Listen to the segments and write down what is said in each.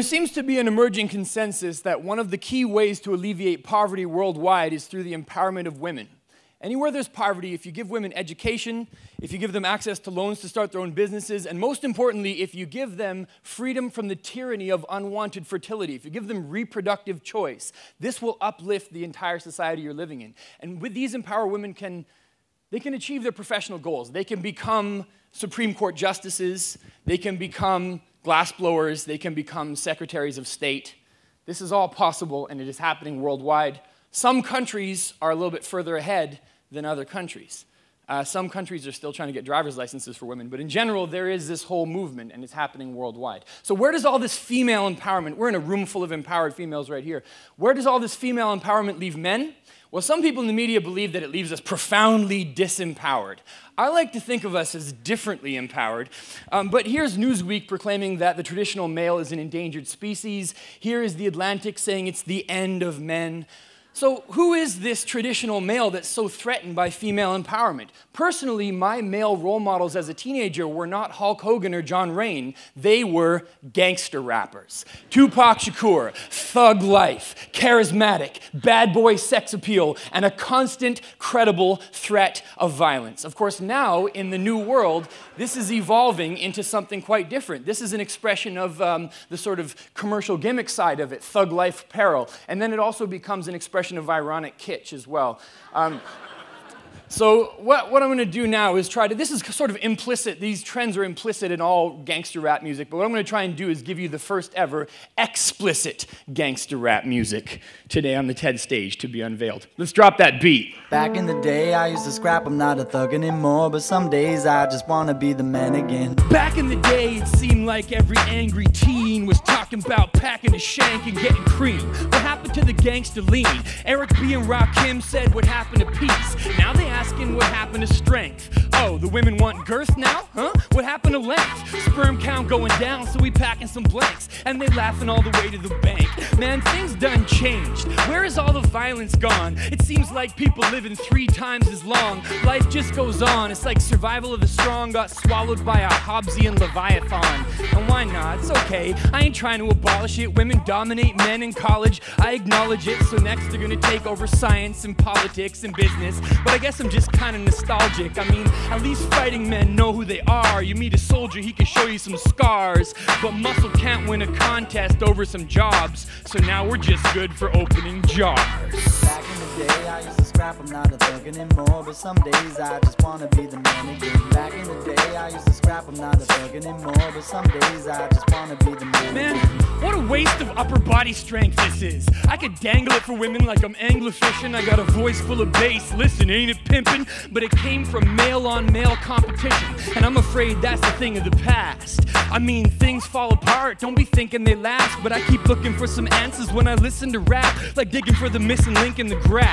There seems to be an emerging consensus that one of the key ways to alleviate poverty worldwide is through the empowerment of women. Anywhere there's poverty, if you give women education, if you give them access to loans to start their own businesses, and most importantly, if you give them freedom from the tyranny of unwanted fertility, if you give them reproductive choice, this will uplift the entire society you're living in. And with these empowered women, they can achieve their professional goals. They can become Supreme Court justices, they can become glassblowers, they can become secretaries of state. This is all possible, and it is happening worldwide. Some countries are a little bit further ahead than other countries. Some countries are still trying to get driver's licenses for women, but in general, there is this whole movement, and it's happening worldwide. So where does all this female empowerment, we're in a room full of empowered females right here, where does all this female empowerment leave men? Well, some people in the media believe that it leaves us profoundly disempowered. I like to think of us as differently empowered, but here's Newsweek proclaiming that the traditional male is an endangered species. Here is The Atlantic saying it's the end of men. So who is this traditional male that's so threatened by female empowerment? Personally, my male role models as a teenager were not Hulk Hogan or John Wayne. They were gangster rappers. Tupac Shakur, thug life, charismatic, bad boy sex appeal, and a constant, credible threat of violence. Of course, now, in the new world, this is evolving into something quite different. This is an expression of the sort of commercial gimmick side of it, thug life apparel. And then it also becomes an expression of ironic kitsch as well. So what I'm going to do now is this is sort of implicit, these trends are implicit in all gangster rap music, but what I'm going to try and do is give you the first ever explicit gangster rap music today on the TED stage to be unveiled. Let's drop that beat. Back in the day, I used to scrap, I'm not a thug anymore, but some days I just want to be the man again. Back in the day, it seemed like every angry teen was talking about packing a shank and getting cream. What happened to the gangster lean? Eric B. and Rakim said what happened to peace. Now they asking what happened to strength. Oh, the women want girth now? Huh? What happened to length? Sperm count going down, so we packing some blanks. And they laughing all the way to the bank. Man, things done changed. Where is all the violence gone? It seems like people living 3 times as long. Life just goes on. It's like survival of the strong got swallowed by a Hobbesian Leviathan. And why not? It's okay. I ain't trying to abolish it. Women dominate men in college. I acknowledge it. So next they're gonna take over science and politics and business. But I guess I'm just kind of nostalgic. I mean, at least fighting men know who they are. You meet a soldier, he can show you some scars. But muscle can't win a contest over some jobs. So now we're just good for opening jars. Back in the day, I used to scrap, I'm not a thug anymore, but some days I just want to be the man again. Back in the day, I used to scrap, I'm not a thug anymore, but some days I just want to be the man Man, again. what a waste of upper body strength this is. I could dangle it for women like I'm anglerfishing. I got a voice full of bass, listen, ain't it pimpin'? But it came from male-on-male competition, and I'm afraid that's a thing of the past. I mean, things fall apart, don't be thinking they last, but I keep looking for some answers when I listen to rap, like digging for the missing link in the grass.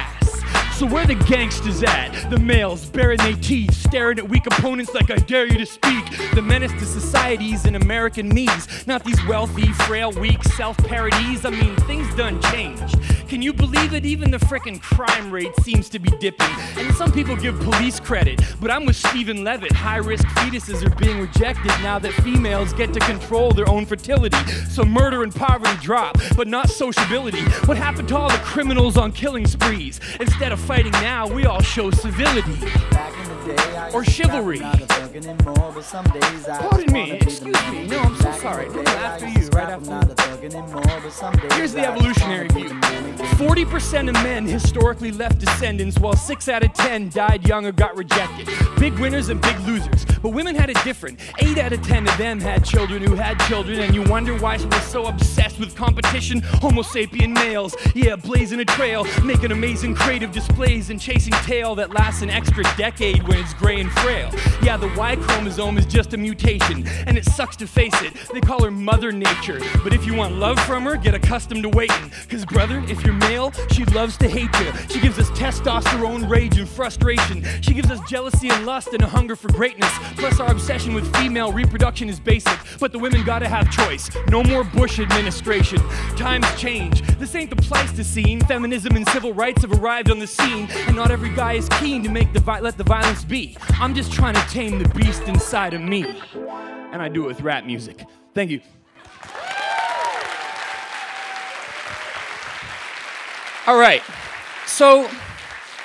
So where the gangsters at? The males baring their teeth, staring at weak opponents like I dare you to speak. The menace to societies and American me's, not these wealthy, frail, weak self-parodies. I mean, things done changed. Can you believe it? Even the frickin' crime rate seems to be dipping. And some people give police credit, but I'm with Stephen Levitt. High-risk fetuses are being rejected now that females get to control their own fertility. So murder and poverty drop, but not sociability. What happened to all the criminals on killing sprees? Instead of fighting now, we all show civility. Back in the day, I Or used to scrap, chivalry. I'm not a thug anymore, but some days I Pardon just me, wanna be the excuse man me. again. No, I'm so Back in sorry. the No, day, after I used to you, right scrap, after I'm not a thug anymore, but some days Here's the I just evolutionary wanna be view. the man again. 40% of men historically left descendants, while 6 out of 10 died young or got rejected. Big winners and big losers. But women had it different. 8 out of 10 of them had children who had children, and you wonder why we're so obsessed with competition. Homo sapien males, yeah, blazing a trail, making amazing creative displays and chasing tail that lasts an extra decade when it's gray and frail. Yeah, the Y chromosome is just a mutation, and it sucks to face it. They call her Mother Nature. But if you want love from her, get accustomed to waiting. Cause brother, if you're male, she loves to hate you. She gives us testosterone, rage, and frustration. She gives us jealousy and lust and a hunger for greatness. Plus our obsession with female reproduction is basic, but the women gotta have choice. No more Bush administration. Times change. This ain't the Pleistocene. Feminism and civil rights have arrived on the scene, and not every guy is keen to let the violence be. I'm just trying to tame the beast inside of me. And I do it with rap music. Thank you. All right, so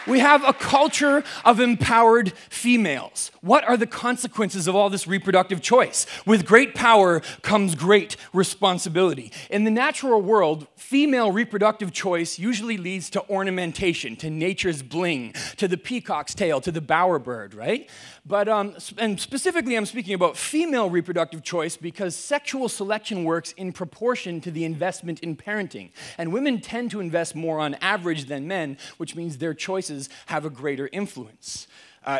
we have a culture of empowered females. What are the consequences of all this reproductive choice? With great power comes great responsibility. In the natural world, female reproductive choice usually leads to ornamentation, to nature's bling, to the peacock's tail, to the bowerbird, right? But, and specifically I'm speaking about female reproductive choice because sexual selection works in proportion to the investment in parenting. And women tend to invest more on average than men, which means their choices have a greater influence.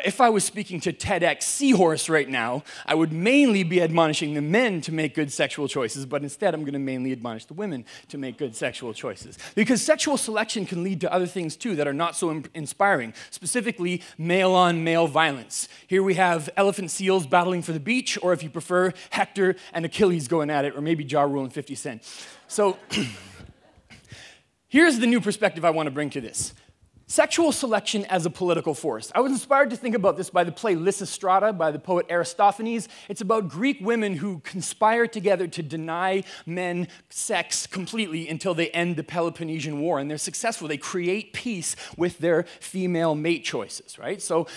If I was speaking to TEDx Seahorse right now, I would mainly be admonishing the men to make good sexual choices, but instead I'm going to mainly admonish the women to make good sexual choices. Because sexual selection can lead to other things too that are not so inspiring, specifically male-on-male violence. Here we have elephant seals battling for the beach, or if you prefer, Hector and Achilles going at it, or maybe Ja Rule and 50 Cent. So here's the new perspective I want to bring to this. Sexual selection as a political force. I was inspired to think about this by the play Lysistrata by the poet Aristophanes. It's about Greek women who conspire together to deny men sex completely until they end the Peloponnesian War, and they're successful. They create peace with their female mate choices, right? So,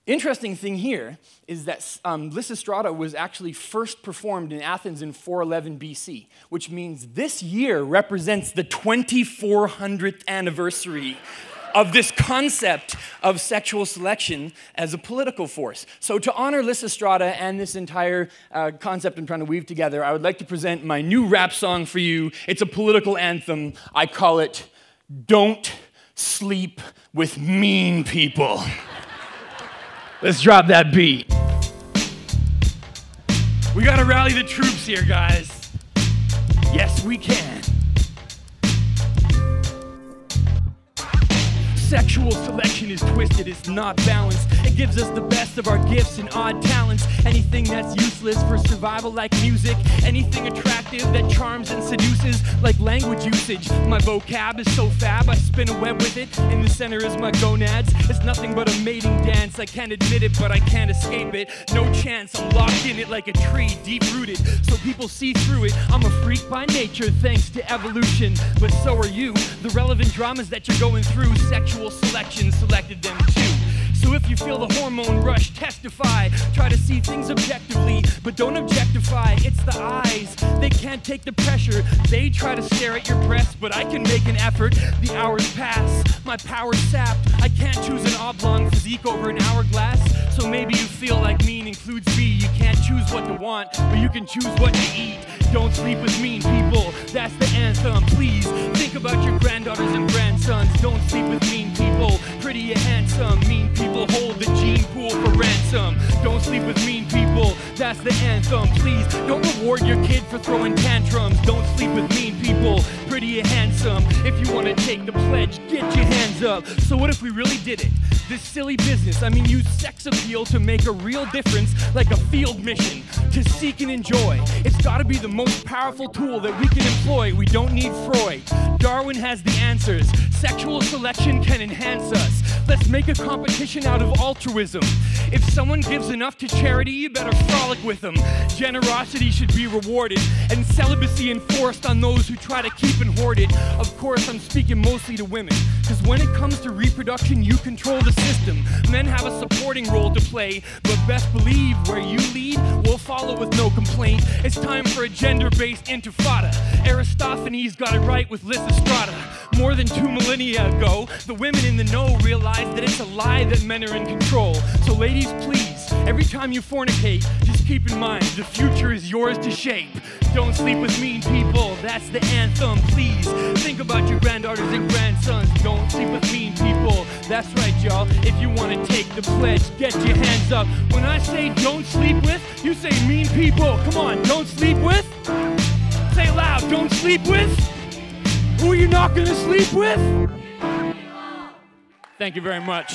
interesting thing here is that Lysistrata was actually first performed in Athens in 411 BC, which means this year represents the 2400th anniversary of this concept of sexual selection as a political force. So to honor Lysistrata and this entire concept I'm trying to weave together, I would like to present my new rap song for you. It's a political anthem. I call it, Don't Sleep with Mean People. Let's drop that beat. We gotta rally the troops here, guys. Yes, we can. Sexual selection is twisted, it's not balanced. It gives us the best of our gifts and odd talents. Anything that's useless for survival like music. Anything attractive that charms and seduces like language usage. My vocab is so fab, I spin a web with it. In the center is my gonads. It's nothing but a mating dance. I can't admit it, but I can't escape it. No chance, I'm locked in it like a tree, deep rooted. So people see through it. I'm a freak by nature, thanks to evolution. But so are you. The relevant dramas that you're going through, sexual selection selected them too. So if you feel the hormone rush, testify. Try to see things objectively, but don't objectify. It's the eyes, they can't take the pressure. They try to stare at your breast, but I can make an effort. The hours pass, my power's sapped. I can't choose an oblong physique over an hourglass. So maybe you feel like mean includes B. You can't choose what to want, but you can choose what to eat. Don't sleep with mean people, that's the anthem. Please think about your granddaughters and grandsons. Don't sleep with mean people, pretty and handsome. Mean people hold the gene pool for ransom. Don't sleep with mean people, that's the anthem. Please don't reward your kid for throwing tantrums. Don't sleep with mean people, pretty and handsome. If you want to take the pledge, get your hands up. So what if we really did it? This silly business, I mean use sex appeal to make a real difference, like a field mission, to seek and enjoy. It's gotta be the most powerful tool that we can employ. We don't need Freud. Darwin has the answers. Sexual selection can enhance us. Let's make a competition out of altruism. If someone gives enough to charity, you better frolic with them. Generosity should be rewarded, and celibacy enforced on those who try to keep and hoard it. Of course, I'm speaking mostly to women, because when it comes to reproduction, you control the system. Men have a supporting role to play, but best believe where you lead, we'll follow with no complaint. It's time for a gender-based intifada. Aristophanes got it right with Lysistrata. More than 2 millennia ago, the women in the know realized that it's a lie that men are in control. So ladies, please, every time you fornicate, just keep in mind, the future is yours to shape. Don't sleep with mean people, that's the anthem. Please, think about your granddaughters and grandsons. Don't sleep with mean people, that's right, y'all. If you want to take the pledge, get your hands up. When I say don't sleep with, you say mean people. Come on, don't sleep with? Say it loud, don't sleep with? Who are you not gonna sleep with? Thank you very much.